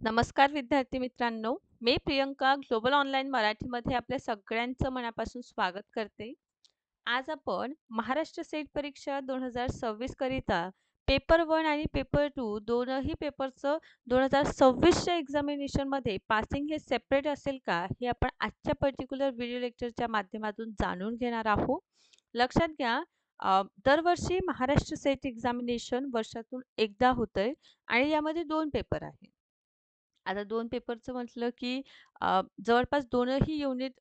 नमस्कार विद्यार्थी मित्रांनो, मी प्रियंका ग्लोबल ऑनलाईन मराठीमध्ये आपल्या सगळ्यांचं मनापासून स्वागत करते. आज आपण महाराष्ट्र सेट परीक्षा 2026 करिता पेपर 1 आणि पेपर 2 दोनही पेपरचं 2026च्या एक्झामिनेशनमध्ये पासिंग हे सेपरेट असेल का, हे आपण आजच्या पर्टिक्युलर व्हिडिओ लेक्चरच्या माध्यमातून जाणून घेणार आहोत. लक्षात घ्या, दरवर्षी महाराष्ट्र सेट एक्झामिनेशन वर्षातून एकदा होतंय आणि यामध्ये 2 पेपर आहेत. आता 2 पेपरचं म्हटलं की जवळपास दोनही युनिट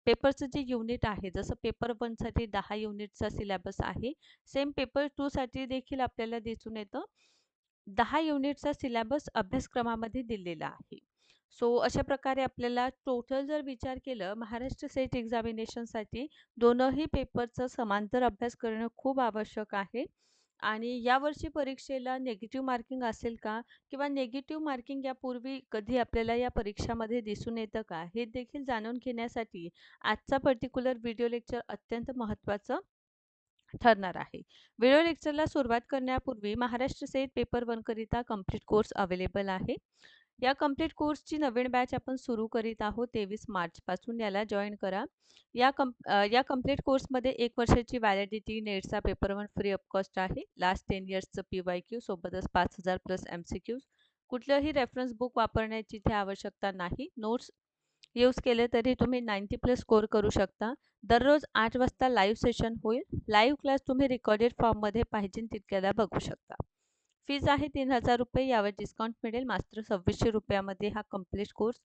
पेपरचं जे युनिट आहे, जसं पेपर 1 साठी 10 युनिटचा सिलेबस आहे. सेम पेपर 2 साठी देखील आपल्याला दिसून येतं 10 युनिटचा सिलेबस अभ्यासक्रमामध्ये दिलेला आहे. सो अशा प्रकारे आपल्याला टोटल जर विचार केलं महाराष्ट्र सेट एक्झामिनेशनसाठी दोनही पेपरचा समांतर अभ्यास करणं खूप आवश्यक आहे. आणि यावर्षी परीक्षेला निगेटिव्ह मार्किंग असेल का? किंवा निगेटिव्ह मार्किंग यापूर्वी कधी आपल्याला या परीक्षामध्ये दिसून येतं का? हे देखील जाणून घेण्यासाठी आजचा पर्टिक्युलर व्हिडिओ लेक्चर अत्यंत महत्त्वाचं ठरणार आहे. व्हिडिओ लेक्चरला सुरुवात करण्यापूर्वी महाराष्ट्र सेट पेपर 1 करिता कंप्लीट कोर्स अवेलेबल आहे. या कंप्लीट कोर्सची नवीन बॅच आपण सुरू करीत आहोत 23 मार्चपासून. याला जॉइन करा. या कंप्लीट कोर्समध्ये 1 वर्षाची व्हॅलिडिटी, नेटचा पेपर 1 फ्री ऑफ कॉस्ट आहे. लास्ट 10 इयर्सचं पी-वाय-क्यू सोबतच 5000 प्लस एम-सी-क्यूज. कुठलंही रेफरन्स बुक वापरण्याची इथे आवश्यकता नाही. नोट्स यूज केले तरी तुम्ही 90 प्लस स्कोर करू शकता. दररोज 8 वाजता लाईव्ह सेशन होईल. लाईव्ह क्लास तुम्ही रेकॉर्डेड फॉर्ममध्ये पाहिजे तितक्याला बघू शकता. फीज आहे ₹3000. यावर डिस्काउंट मिळेल. मात्र ₹2600 हा कंप्लीट कोर्स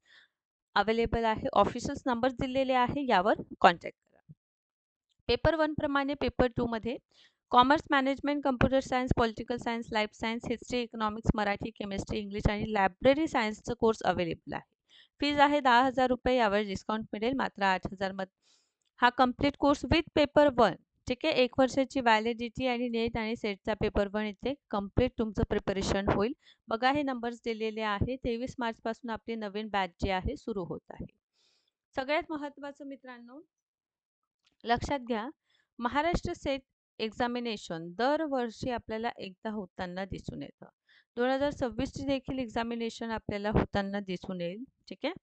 अवेलेबल आहे. ऑफिशियल नंबर दिलेले आहे. यावर कॉन्टॅक्ट करा. पेपर 1 प्रमाणे पेपर 2 मध्ये commerce, management, computer science, political science, life science, history, economics, Marathi, chemistry, English आणि लायब्ररी सायन्सचं कोर्स अवेलेबल आहे. फीज आहे ₹10,000. यावर डिस्काउंट मिळेल. मात्र 8,000 हा कंप्लीट कोर्स विथ पेपर 1. ठीक आहे. 1 वर्षाची व्हॅलिडिटी आणि नेट आणि सेटचा पेपर 1 इथे कंप्लीट तुमचं प्रिपरेशन होईल. बघा हे नंबर्स दिलेले आहे. 23 मार्चपासून आपली नवीन बॅच जी आहे सुरू होत आहे. सगळ्यात महत्त्वाचं मित्रांनो, लक्षात घ्या, महाराष्ट्र सेट एक्झामिनेशन दरवर्षी आपल्याला एकदा होताना दिसून येतं. 2026ची देखील एक्झामिनेशन आपल्याला होताना दिसून येईल. ठीक आहे.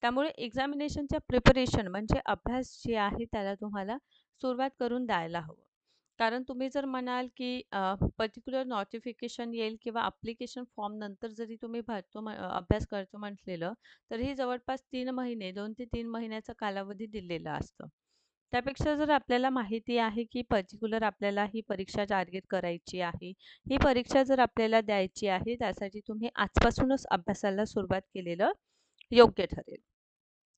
त्यामुळे एक्झामिनेशनच्या प्रिपरेशन म्हणजे अभ्यास जे आहे त्याला तुम्हाला सुरुवात करून द्यायला हवं. कारण तुम्ही जर म्हणाल की पर्टिक्युलर नोटिफिकेशन येईल किंवा ॲप्लिकेशन फॉर्म नंतर जरी तुम्ही भरतो अभ्यास करतो म्हटलेलं, तरीही जवळपास 3 महिने 2 ते 3 महिन्याचा कालावधी दिलेला असतो. त्यापेक्षा जर आपल्याला माहिती आहे की पर्टिक्युलर आपल्याला ही परीक्षा टार्गेट करायची आहे, ही परीक्षा जर आपल्याला द्यायची आहे, त्यासाठी तुम्ही आजपासूनच अभ्यासाला सुरुवात केलेलं योग्य ठरेल.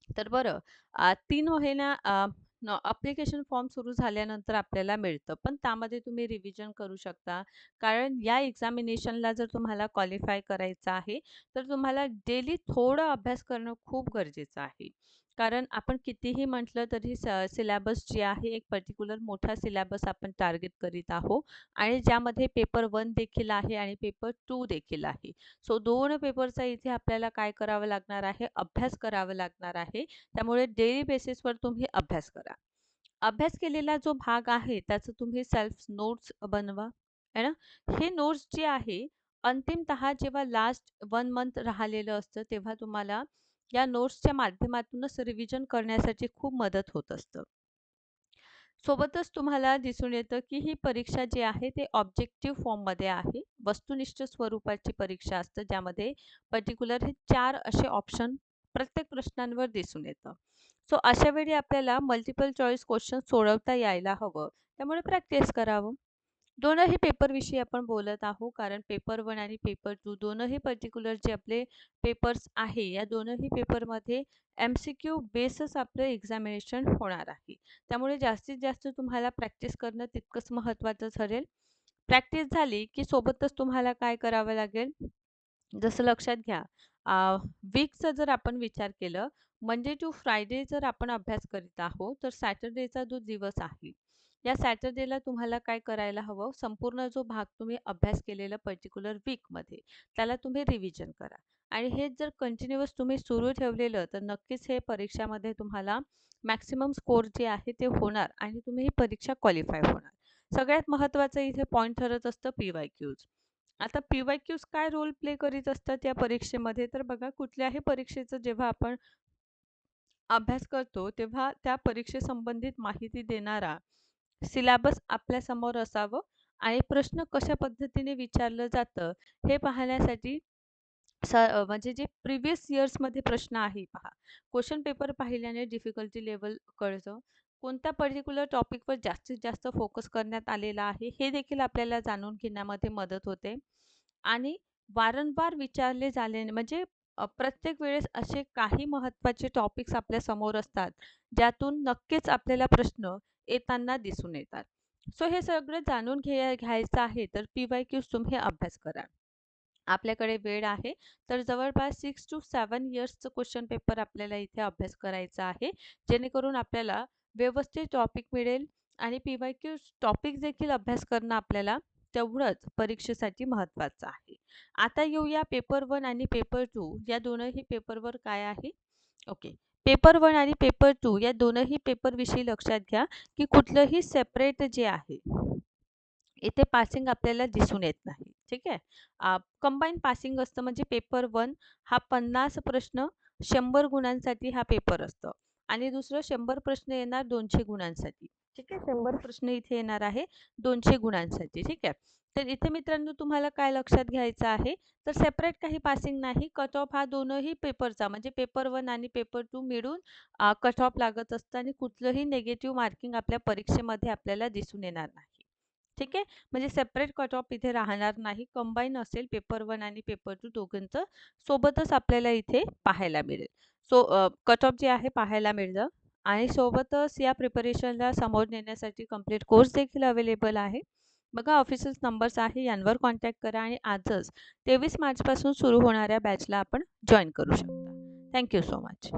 तर बरं, 3 महिना ॲप्लिकेशन फॉर्म सुरू झाल्यानंतर आपल्याला मिळतं. पण त्यामध्ये तुम्ही रिव्हिजन करू शकता. कारण या एक्झामिनेशनला जर तुम्हाला क्वालिफाय करायचं आहे, तर तुम्हाला डेली थोडा अभ्यास करणं खूप गरजेचं आहे. कारण आपण कितीही म्हटलं तरी सिलेबस जे आहे, एक पर्टिक्युलर मोठा सिलेबस आपण टार्गेट करीत आहोत आणि ज्यामध्ये पेपर 1 देखील आहे आणि पेपर 2 देखील आहे. सो 2 पेपरचा इथे आपल्याला काय करावं लागणार आहे? अभ्यास करावा लागणार आहे. त्यामुळे डेली बेसिसवर तुम्ही अभ्यास करा. अभ्यास केलेला जो भाग आहे त्याचं तुम्ही सेल्फ नोट्स बनवा, आहे ना? हे नोट्स जे आहे अंतिमतः जेव्हा लास्ट 1 मंथ राहिलेलं असतं, तेव्हा तुम्हाला या नोट्सच्या माध्यमातूनच रिव्हिजन करण्यासाठी खूप मदत होत असतं. सोबतच तुम्हाला दिसून येतं, की ही परीक्षा जी आहे ते ऑब्जेक्टिव्ह फॉर्ममध्ये आहे. वस्तुनिष्ठ स्वरूपाची परीक्षा असते, ज्यामध्ये पर्टिक्युलर हे 4 असे ऑप्शन प्रत्येक प्रश्नांवर दिसून येतं. सो अशा वेळी आपल्याला मल्टिपल चॉईस क्वेश्चन सोडवता यायला हवं. त्यामुळे प्रॅक्टिस करावं. दोनही पेपरविषयी आपण बोलत आहोत, कारण पेपर 1 आणि पेपर 2 दोनही पर्टिक्युलर जे आपले पेपर्स आहे, या दोनही पेपरमध्ये एम-सी-क्यू बेसच आपलं एक्झामिनेशन होणार आहे. त्यामुळे जास्तीत जास्त तुम्हाला प्रॅक्टिस करणं तितकंच महत्त्वाचं ठरेल. प्रॅक्टिस झाली, की सोबतच तुम्हाला काय करावं लागेल, जसं लक्षात घ्या, वीकचा जर आपण विचार केलं, मंडे टू फ्रायडे जर आपण अभ्यास करीत आहोत, तर सॅटर्डेचा जो दिवस आहे, या सॅटर्डेला तुम्हाला काय करायला हवं, संपूर्ण जो भाग तुम्ही अभ्यास केलेला पर्टिक्युलर वीकमध्ये, त्याला तुम्ही रिव्हिजन करा. आणि हेच जर कंटिन्युअस तुम्ही सुरू ठेवलेलं, तर नक्कीच हे परीक्षामध्ये तुम्हाला मॅक्सिमम स्कोर जे आहे ते होणार आणि तुम्ही ही परीक्षा क्वालिफाय होणार. सगळ्यात महत्त्वाचं इथे पॉइंट ठरत असतं पी-वाय-क्यूज. आता पी-वाय-क्यूज काय रोल प्ले करीत असतात या परीक्षेमध्ये? तर बघा कुठल्याही परीक्षेचं जेव्हा आपण अभ्यास करतो, तेव्हा त्या परीक्षेसंबंधित माहिती देणारा सिलॅबस आपल्यासमोर असावं आणि प्रश्न कशा पद्धतीने विचारलं जातं, हे पाहण्यासाठी म्हणजे जे प्रिव्हियस इयर्समध्ये प्रश्न आहे पहा. क्वेशन पेपर पाहिल्याने डिफिकल्टी लेव्हल कळतं. कोणत्या पर्टिक्युलर टॉपिकवर जास्तीत जास्त फोकस करण्यात आलेला आहे, हे देखील आपल्याला जाणून घेण्यामध्ये मदत होते. आणि वारंवार विचारले झाले म्हणजे प्रत्येक वेळेस असे काही महत्त्वाचे टॉपिक्स आपल्यासमोर असतात, ज्यातून नक्कीच आपल्याला प्रश्न येताना दिसून येतात. सो हे सगळं जाणून घ्यायचं आहे, तर पी-वाय-क्यूज तुम्ही अभ्यास करा. आपल्याकडे वेळ आहे, तर जवळपास 6 to 7 इयर्सचं क्वेश्चन पेपर आपल्याला इथे अभ्यास करायचा आहे. जेणेकरून आपल्याला व्यवस्थित टॉपिक मिळेल आणि पी-वाय-क्यूज टॉपिक देखील अभ्यास करणं आपल्याला तेवढंच परीक्षेसाठी महत्त्वाचं आहे. आता येऊया पेपर 1 आणि पेपर 2 या दोनही पेपरवर काय आहे? ओके. पेपर 1 आणि पेपर 2 या दोनही पेपरविषयी लक्षात घ्या, की कुठलंही सेपरेट जे आहे इथे पासिंग आपल्याला दिसून येत नाही. ठीक आहे. कंबाईन पासिंग असतं म्हणजे पेपर 1 हा 50 प्रश्न 100 गुणांसाठी हा पेपर असतो आणि दुसरं 100 प्रश्न येणार 200 गुणांसाठी. ठीक आहे. 100 प्रश्न इथे येणार आहे 200 गुणांसाठी. ठीक आहे. तर इथे मित्रांनो तुम्हाला काय लक्षात घ्यायचं आहे, तर सेपरेट काही पासिंग नाही. कट ऑफ हा दोनही पेपरचा म्हणजे पेपर 1 आणि पेपर 2 मिळून कट ऑफ लागत असतं आणि कुठलंही निगेटिव्ह मार्किंग आपल्या परीक्षेमध्ये आपल्याला दिसून येणार नाही. ठीक आहे. म्हणजे सेपरेट कट ऑफ इथे राहणार नाही. कंबाईन असेल पेपर 1 आणि पेपर 2 दोघांचं सोबतच आपल्याला इथे पाहायला मिळेल. सो कट ऑफ जे आहे पाहायला मिळतं आणि सोबतच या प्रिपरेशनला समोर नेण्यासाठी कंप्लीट कोर्स देखील अवेलेबल आहे. बघा ऑफिशियल नंबर्स आहे यांवर कॉन्टॅक्ट करा आणि आजच 23 मार्चपासून सुरू होणाऱ्या बॅचला आपण जॉइन करू शकता. Thank so much.